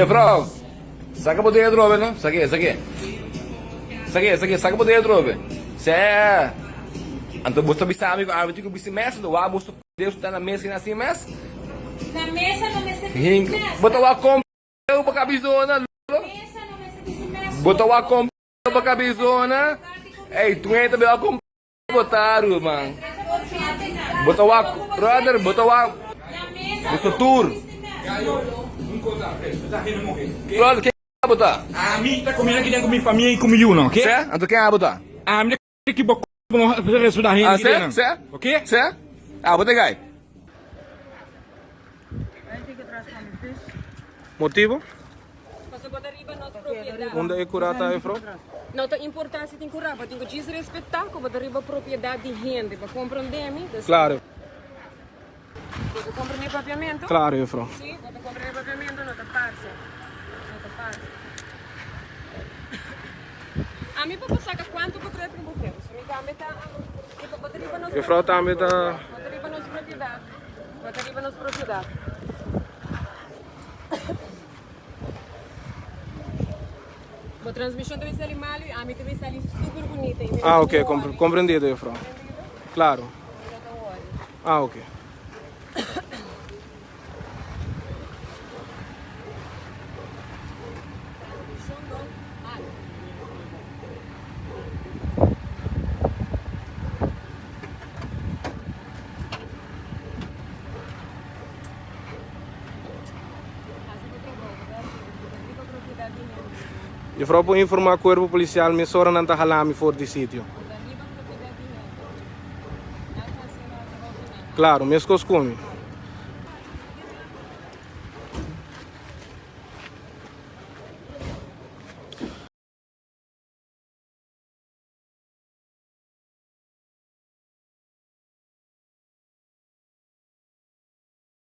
Aí, Frau, saca por dentro, velho, não? Saque, saque. Saque, saca por dentro, velho. Cê é... Então, você bisa amigo, árbitro que bisa mesa, do ar, você Deus tá na mesa que nasce mesa. Na mesa não mesa que Ring, se mesa. botou a compra pra cabizona, Mesa não mesa que se mesa. botou a compra pra cabizona. Ei, tu entra bem a compra, botaram, mano. Botou a, brother, botou a, Na mesa botou tour. Brother, quem vai botar? A mim tá comendo aqui dentro com minha família e comigo, não, ok? Cê? Então quem vai botar? A minha que boca não resto da renda Ah, aqui cê? dentro. Cê? Ok? Cê? Ah, botei gai. Motivo? Você pode arriba nossa propriedade. Onde é curata aí, Frau? Não, a importância tem que curar, tem que desrespeitar, que pode arriba propriedade de renda, para compreender-me. Claro, Você compreende papiamento? claro, Frau. Sim, você compreende papiamento, não está parte. Não está parte. A mim, para passar quanto para criar um pouquinho. Se me dá metade, pode arriba nossa Frau também tá... Pode arriba nossa propriedade. Pode arriba nossa propriedade. A transmissão também está mal, a mim também está ali super bonita. Ah, ok, compreendido, Frau. Claro. Ah, ok. E Frau pode informar o corpo policial, minha senhora não está halami fora do sítio. Claro, minhas coisas comem.